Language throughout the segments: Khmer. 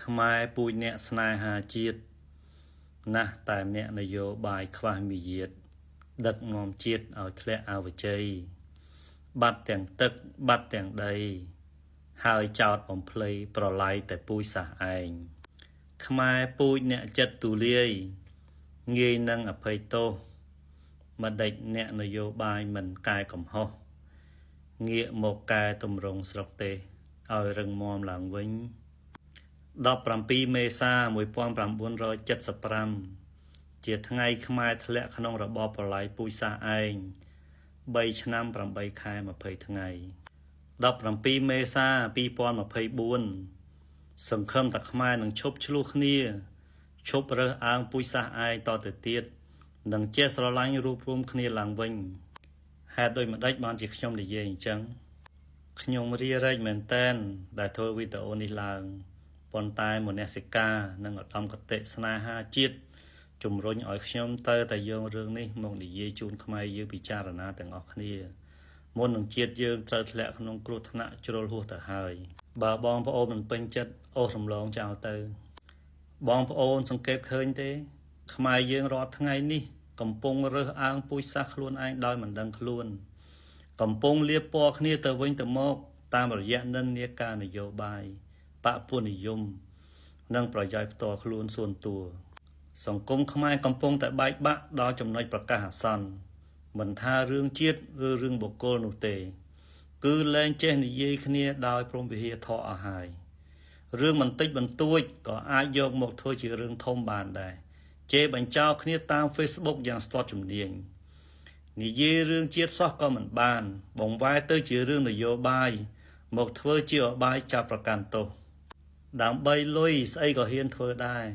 ខ្មែរពូជអ្នកស្នេហាជាតិណាស់តែអ្នកនយោបាយខ្វះមារយាទដឹកនាំជាតិឲ្យធ្លាក់អវជ័យបាត់ទាំងទឹកបាត់ទាំងដីហើយចោតបំភ្លៃប្រឡាយតែពូជសាសឯងខ្មែរពូជអ្នកចិត្តទូលាយងាយនឹងអភ័យទោសម្ដេចអ្នកនយោបាយមិនកែកំហុសងាកមកកែតម្រង់ស្រុកទេឲ្យរឹងមាំឡើងវិញ17 មេសា 1975 ជាថ្ងៃខ្មែរធ្លាក់ក្នុងរបបប្រល័យពូជសាសឯង3 ឆ្នាំ 8 ខែ 20 ថ្ងៃ17 មេសា 2024 សង្ឃឹមថាខ្មែរនឹងឈប់ឆ្លោះគ្នាឈប់រើសអើងពូជសាសឯងតទៅទៀតនឹងចេះស្រឡាញ់រួបរวมគ្នាឡើងវិញហេតុដូចម្ដេចបានជាខ្ញុំនិយាយអញ្ចឹងខ្ញុំរារែកមែនតែនដែលធ្វើវីដេអូនេះឡើងប៉ុន្តែមនសិការនិងឧត្តមគតិស្នេហាជាតិជំរុញឲ្យខ្ញុំទៅតែយករឿងនេះមកនិយាយជូនខ្មែរយើងពិចារណាទាំងអស់គ្នាមុននឹងជាតិយើងត្រូវធ្លាក់ក្នុងគ្រោះថ្នាក់ជ្រុលហួសទៅហើយបើបងប្អូនមិនពេញចិត្តអូសរំលងចោលទៅបងប្អូនសង្កេតឃើញទេខ្មែរយើងរាល់ថ្ងៃនេះកំពុងរើសអើងពូជសាសន៍ខ្លួនឯងដោយមិនដឹងខ្លួនកំពុងលៀបពណ៌គ្នាទៅវិញទៅមកតាមរយៈនិន្នាការនយោបាយបពុនិយមនិងប្រយោជន៍ផ្ទាល់ខ្លួនส่วนតួសង្គមខ្មែរកំពុងតែបែកបាក់ដល់ចំណុចប្រកាសអាសន្នមិនថារឿងជាតិឬរឿងបុគ្គលនោះទេគឺលែងចេះនិយាយគ្នាដោយព្រមវិហារធរអស់ហើយរឿងបន្តិចបន្តួចក៏អាចយកមកធ្វើជារឿងធំបានដែរជេរបញ្ចោលគ្នាតាម Facebook យ៉ាងស្ទាត់ជំនាញនិយាយរឿងជាតិសោះក៏មិនបានបង្វែរទៅជារឿងនយោបាយមកធ្វើជាអបាយចាប់ប្រកាន់ទោសដើម្បីលុយស្អីក៏ហ៊ានធ្វើដែរ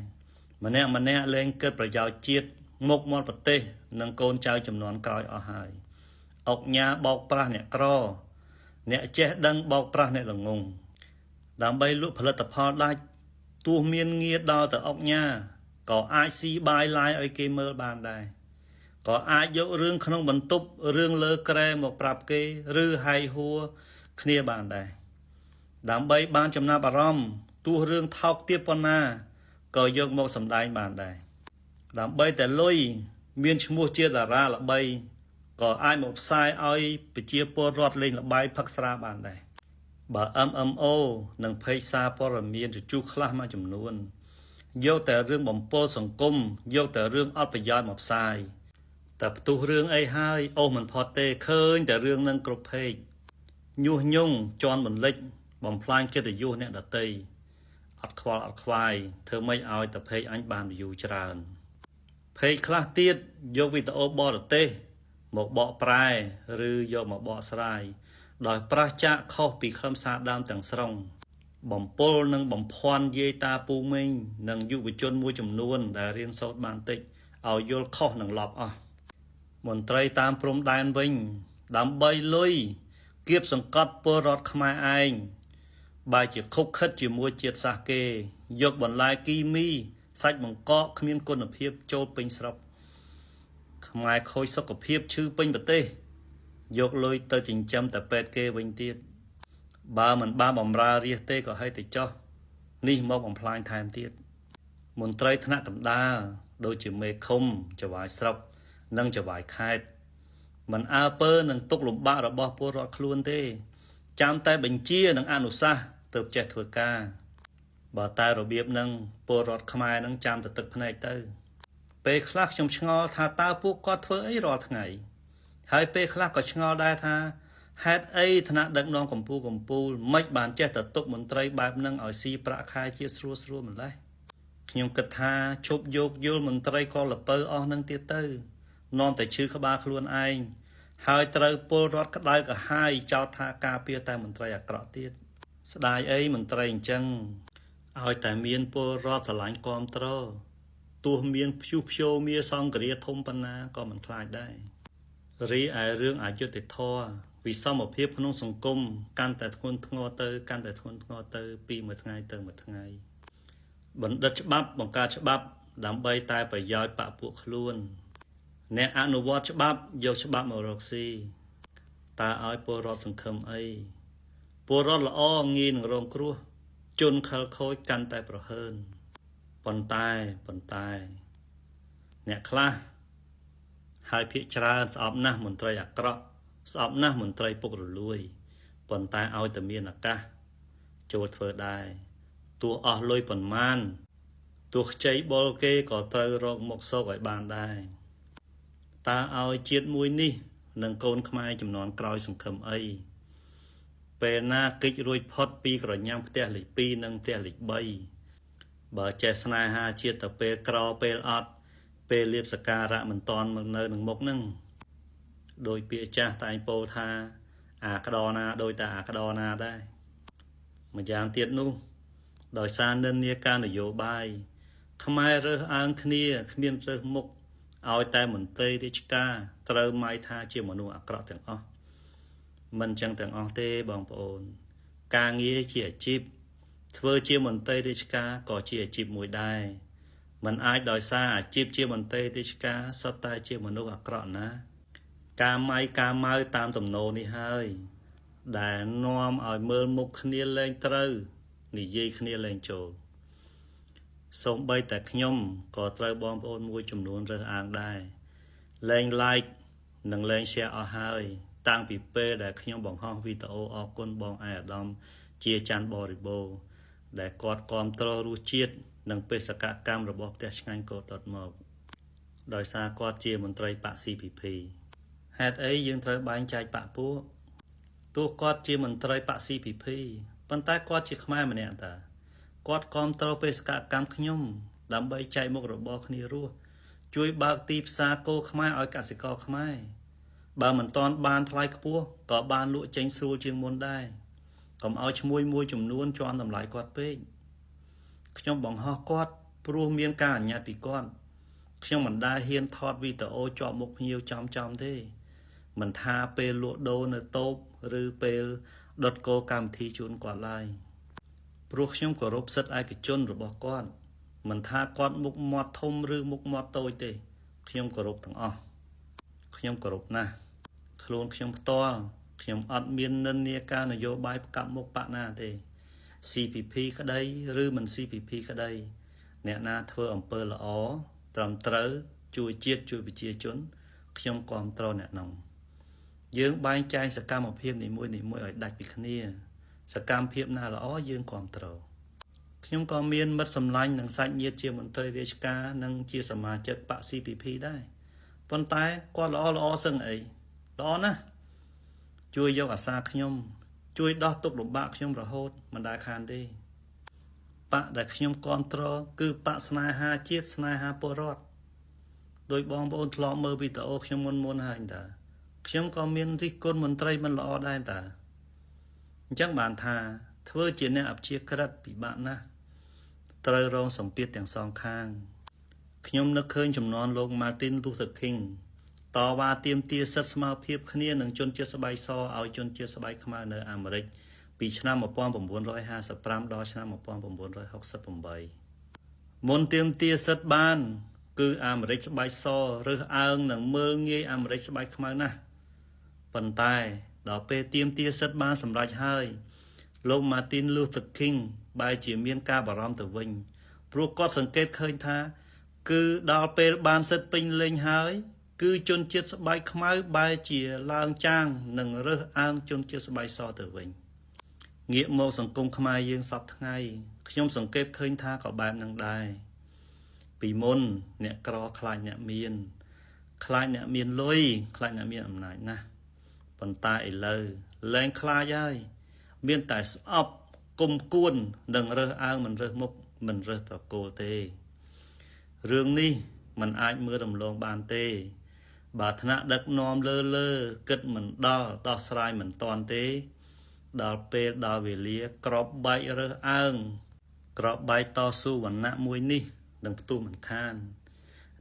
ម្នាក់លែងគិតប្រយោជន៍ជាតិមុខមាត់ប្រទេសនិងកូនចៅចំនួនក្រោយអស់ហើយអុកញ៉ាបោកប្រាស់អ្នកក្រអ្នកចេះដឹងបោកប្រាស់អ្នកល្ងងដើម្បីលក់ផលិតផលដាច់ទោះមានងារដល់ទៅអុកញ៉ាក៏អាចស៊ីបាយឡាយឲ្យគេមើលបានដែរក៏អាចយករឿងក្នុងបន្ទប់រឿងលើក្រែមកប្រាប់គេឬហាយហួរគ្នាបានដែរដើម្បីបានចំណាប់អារម្មណ៍ទោះរឿងថោកទាបប៉ុណ្ណាក៏យកមកសម្ដែងបានដែរដើម្បីតែលុយមានឈ្មោះជាតារាល្បីក៏អាចមកផ្សាយឲ្យប្រជាពលរដ្ឋលេងល្បែងផឹកស្រាបានដែរបើ MMO និងផេកសារព័ត៌មានជជុះខ្លះមួយចំនួនយកតែរឿងបំពល់សង្គមយកតែរឿងអត់ប្រយោជន៍មកផ្សាយតែផ្ទុះរឿងអីហើយអូសមិនផុតទេឃើញតែរឿងនឹងគ្រប់ពេកញុះញង់ជន់បន្លិចបំផ្លាញកិត្តិយសអ្នកដទៃអត់ខ្វល់អត់ខ្វាយធ្វើម៉េចឲ្យតែពេកអញបាន view ច្រើនពេកខ្លះទៀតយកវីដេអូបរទេសមកបកប្រែឬយកមកបកស្រាយដោយប្រះចាកខុសពីខ្លឹមសារដើមទាំងស្រុងបំពុលនិងបំភាន់យាយតាពូមីងនិងយុវជនមួយចំនួនដែលរៀនសូត្របានតិចឲ្យយល់ខុសនិងឡប់អស់មន្ត្រីតាមព្រំដែនវិញដើម្បីលុយគៀបសង្កត់ពលរដ្ឋខ្មែរឯងបែរជាខុបខិតជាមួយជាតិសាសន៍គេយកបន្លែគីមីសាច់បង្កកគ្មានគុណភាពចូលពេញស្រុកខ្មែរខូចសុខភាពឈឺពេញប្រទេសយកលុយទៅចិញ្ចឹមតែពេទ្យគេវិញទៀតបើមិនបានបំរើរាជទេក៏ហីទៅចោះនេះមកបំផ្លាញថែមទៀតមន្ត្រីថ្នាក់កណ្ដាលដូចជាមេឃុំចវាយស្រុកនិងចវាយខេត្តមិនអើពើនឹងទុកលំបាករបស់ពលរដ្ឋខ្លួនទេចាំតែបញ្ជានិងអនុសាសន៍ទើបចេះធ្វើការបើតែរបៀបនឹងពលរដ្ឋខ្មែរនឹងចាំតែទឹកភ្នែកទៅពេលខ្លះខ្ញុំឆ្ងល់ថាតើពួកគាត់ធ្វើអីរាល់ថ្ងៃហើយពេលខ្លះក៏ឆ្ងល់ដែរថាហេតុអីថ្នាក់ដឹកនាំកម្ពុជាមិនបានចេះតែទុកមន្ត្រីបែបហ្នឹងឲ្យស៊ីប្រាក់ខែជាស្រួលម្ល៉េះខ្ញុំគិតថាឈប់យកយល់មន្ត្រីកលពៅអស់នឹងទៀតទៅនាំតែឈឺក្បាលខ្លួនឯងហើយត្រូវពលរដ្ឋក្តៅក្រហាយចោទថាការពារតែមន្ត្រីអាក្រក់ទៀតស្ដាយអីមន្ត្រីអញ្ចឹងឲ្យតែមានពលរដ្ឋស្រឡាញ់គាំទ្រទោះមានព្យុះព្យោមាសង្គ្រាធំប៉ុណ្ណាក៏មិនខ្លាចដែររីឯរឿងអយុត្តិធម៌វិសមភាពក្នុងសង្គមកាន់តែធ្ងន់ធ្ងរទៅពីមួយថ្ងៃទៅមួយថ្ងៃបណ្ឌិតច្បាប់បង្កើតច្បាប់ដើម្បីតែប្រយោជន៍បកពួកខ្លួនអ្នកអនុវត្តច្បាប់យកច្បាប់មករកស៊ីតើឲ្យពលរដ្ឋសង្ឃឹមអីពលរដ្ឋល្អងាយនឹងរងគ្រោះ ជន់ខលខូចកាន់តែប្រហើនប៉ុន្តែអ្នកខ្លះហើយភាគច្រើនស្អប់ណាស់មន្ត្រីអាក្រក់ស្អប់ណាស់មន្ត្រីពុករលួយប៉ុន្តែឲ្យតែមានឱកាសចូលធ្វើដែរទោះអស់លុយប៉ុន្មានទោះខ្ចីបុលគេក៏ត្រូវរកមុខសោកឲ្យបានដែរតើឲ្យជាតិមួយនេះនឹងកូនខ្មែរចំនួនក្រោយសង្ឃឹមអីពេលណាកិច្ចរួចផុតពីក្រញាំផ្ទះលេខ2និងផ្ទះលេខ3បើចេះស្នេហាជាតិទៅពេលក្រពេលអត់ពេលលៀបសការៈមិនតាន់មកនៅនឹងមុខនឹងដោយពាក្យចាស់តែងពោលថាអាក្តរណាដោយតែអាក្តរណាដែរម្យ៉ាងទៀតនោះដោយសារនិន្នាការនយោបាយខ្មែររើសអើងគ្នាគ្មានរើសមុខឲ្យតែមន្ត្រីរាជការត្រូវម៉ាយថាជាមនុស្សអាក្រក់ទាំងអស់មិនចឹងទាំងអស់ទេបងប្អូនការងារជាអាជីពធ្វើជាមន្ត្រីរាជការក៏ជាអាជីពមួយដែរមិនអាចដោយសារអាជីពជាមន្ត្រីរាជការសុទ្ធតែជាមនុស្សអាក្រក់ណាការម៉ាយការម៉ៅតាមទំនោរនេះហើយដែលនាំឲ្យមើលមុខគ្នាលែងត្រូវនិយាយគ្នាលែងចូលសូម្បីតែខ្ញុំក៏ត្រូវបងប្អូនមួយចំនួនរើសអើងដែរលែង like និងលែង share អស់ហើយតាំងពីពេលដែលខ្ញុំបង្ហោះវីដេអូអរគុណបងឯកឧត្តមជាច័ន្ទបរិបូរណ៍ដែលគាត់គាំទ្ររសជាតិនិងបេសកកម្មរបស់ផ្ទះឆ្ងាញ់កោតដុតមកដោយសារគាត់ជាមន្ត្រីបក CPP ហេតុអីយើងត្រូវបែងចែកបកពួកទោះគាត់ជាមន្ត្រីបក CPP ប៉ុន្តែគាត់ជាខ្មែរម្នាក់តាគាត់គាំទ្របេសកកម្មខ្ញុំដើម្បីចែកមុខរបរគ្នារស់ជួយបើកទីផ្សារគោខ្មែរឲ្យកសិករខ្មែរបើមិនទាន់បានថ្លៃខ្ពស់ក៏បានលក់ចេញស្រួលជាងមុនដែរកុំឲ្យឈ្មួញមួយចំនួនជាន់តម្លៃគាត់ពេកខ្ញុំបង្ហោះគាត់ព្រោះមានការអនុញ្ញាតពីគាត់ខ្ញុំមិនដែលហ៊ានថតវីដេអូជាប់មុខភ្ញៀវចំទេមិនថាពេលលក់ដូរនៅតូបឬពេលដុតគោកម្មវិធីជូនគាត់ឡើយព្រោះខ្ញុំគោរពសិទ្ធិឯកជនរបស់គាត់មិនថាគាត់មុខមាត់ធំឬមុខមាត់តូចទេខ្ញុំគោរពទាំងអស់ខ្ញុំគោរពណាស់ខ្លួនខ្ញុំផ្ទាល់ខ្ញុំអត់មាននិន្នាការនយោបាយផ្កាប់មុខបកណាទេ CPP ក្តីឬមិន CPP ក្តីអ្នកណាធ្វើអំពើល្អត្រឹមត្រូវជួយជាតិជួយប្រជាជនខ្ញុំគាំទ្រអ្នកនោះយើងបែងចែកសកម្មភាពនីមួយៗឲ្យដាច់ពីគ្នាសកម្មភាពណាល្អយើងគាំទ្រខ្ញុំក៏មានមិត្តសម្លាញ់និងសាច់ញាតិជាមន្ត្រីរាជការនិងជាសមាជិកបក CPP ដែរប៉ុន្តែគាត់ល្អសឹងអីល្អណាស់ជួយយកអាសាខ្ញុំជួយដោះទុក្ខលំបាកខ្ញុំរហូតមិនដែលខានទេបកដែលខ្ញុំគាំទ្រគឺបកស្នេហាជាតិស្នេហាពលរដ្ឋដោយបងប្អូនធ្លាប់មើលវីដេអូខ្ញុំមុនហើយតើខ្ញុំក៏មានរិះគន់មន្ត្រីមិនល្អដែរតើអញ្ចឹងបានថាធ្វើជាអ្នកអព្យាក្រឹតពិបាកណាស់ត្រូវរងសម្ពាធទាំងសងខាងខ្ញុំនឹកឃើញចំនួនលោក Martin Luther King តវ៉ាទាមទារសិទ្ធិស្មើភាពគ្នានឹងជនជាតិស្បែកសឲ្យជនជាតិស្បែកខ្មៅនៅអាមេរិកពីឆ្នាំ1955ដល់ឆ្នាំ1968មុនទាមទារសិទ្ធិបានគឺអាមេរិកស្បែកសរើសអើងនិងមើលងាយអាមេរិកស្បែកខ្មៅណាស់ប៉ុន្តែដល់ពេលទាមទារសិទ្ធិបានសម្រេចហើយលោក Martin Luther King បែរជាមានការបារម្ភទៅវិញព្រោះគាត់សង្កេតឃើញថាគឺដល់ពេលបានសិទ្ធិពេញលេញហើយគឺជនជាតិស្បែកខ្មៅបែរជាឡើងចាងនិងរើសអើងជនជាតិស្បែកសទៅវិញងាកមកសង្គមខ្មែរយើងសពថ្ងៃខ្ញុំសង្កេតឃើញថាក៏បែបនឹងដែរពីមុនអ្នកក្រខ្លាចអ្នកមានខ្លាចអ្នកមានលុយខ្លាចអ្នកមានអំណាចណាស់ប៉ុន្តែឥឡូវលែងខ្លាចហើយមានតែស្អប់គុំគួននិងរើសអើងមិនរើសមុខមិនរើសត្រកូលទេរឿងនេះมันអាចមើលរំលងបានទេបើថ្នាក់ដឹកនាំលើគិតមិនដល់ដោះស្រាយមិនតាន់ទេដល់ពេលដល់វេលាក្របបែករើសអើងក្របបែកតស៊ូវណ្ណៈមួយនេះនឹងផ្ទុះមិនខាន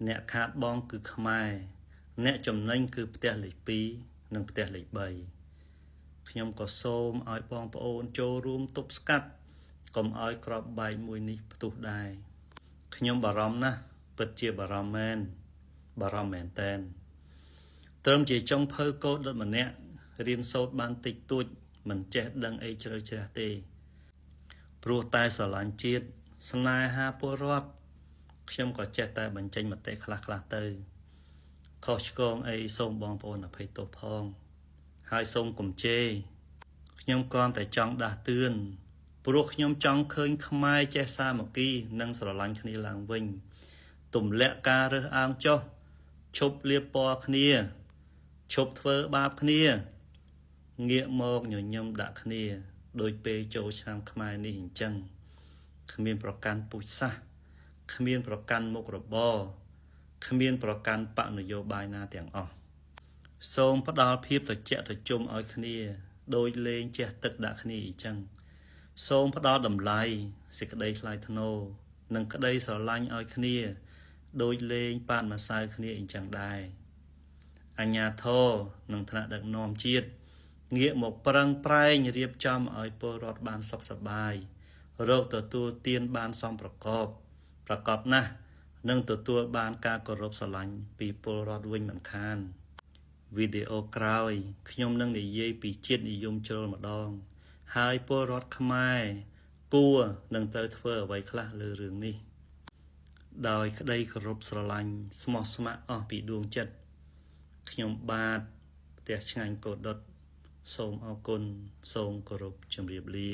អ្នកខាតបងគឺខ្មែរអ្នកចំណេញគឺផ្ទះលេខ2និងផ្ទះលេខ3ខ្ញុំក៏សូមឲ្យបងប្អូនចូលរួមទប់ស្កាត់កុំឲ្យក្របបែកមួយនេះផ្ទុះដែរខ្ញុំបារម្ភណាស់ពិតជាបារម្ភមែនតែនត្រឹមជាចុងភៅកោដដុតម្នាក់រៀនសូត្របានតិចតួចមិនចេះដឹងអីជ្រៅជ្រះទេ ព្រោះតែស្រឡាញ់ជាតិស្នេហាពលរដ្ឋខ្ញុំក៏ចេះតែបញ្ចេញមតិខ្លះៗទៅខុសឆ្គងអីសូមបងប្អូនអភ័យទោសផងហើយសូមកុំជេរខ្ញុំគ្រាន់តែចង់ដាស់តឿនព្រោះខ្ញុំចង់ឃើញខ្មែរចេះសាមគ្គីនិងស្រឡាញ់គ្នាឡើងវិញទម្លាក់ការរើសអើងចុះឈប់លៀបពណ៌គ្នាឈប់ធ្វើបាបគ្នាងាកមកញញឹមដាក់គ្នាដោយពេលចូលឆ្នាំខ្មែរនេះអញ្ចឹងគ្មានប្រកាន់ពូជសាសន៍គ្មានប្រកាន់មុខរបរគ្មានប្រកាន់បកនយោបាយណាទាំងអស់សូមផ្ដល់ភាពត្រជាក់ត្រជុំឲ្យគ្នាដោយលេងចេះទឹកដាក់គ្នាអញ្ចឹងសូមផ្ដល់តម្លៃសេចក្តីថ្លៃថ្នូរនិងក្តីស្រឡាញ់ឲ្យគ្នាដោយលេងប៉ាតម្សៅគ្នាអញ្ចឹងដែរអាជ្ញាធរនិងថ្នាក់ដឹកនាំជាតិងាកមកប្រឹងប្រែងរៀបចំឲ្យពលរដ្ឋបានសុខសប្បាយរកទទួលទានបានសមប្រកបណាស់និងទទួលបានការគោរពស្រឡាញ់ពីពលរដ្ឋវិញមិនខានវីដេអូក្រោយខ្ញុំនឹងនិយាយពីជាតិនិយមជ្រុលម្ដងហើយពលរដ្ឋខ្មែរគួរនឹងទៅធ្វើអ្វីខ្លះលើរឿងនេះដោយក្តីគោរពស្រឡាញ់ស្មោះស្ម័គ្រអស់ពីដួងចិត្តខ្ញុំបាទផ្ទះឆ្ងាញ់កោដុតសូមអរគុណសូមគោរពជម្រាបលា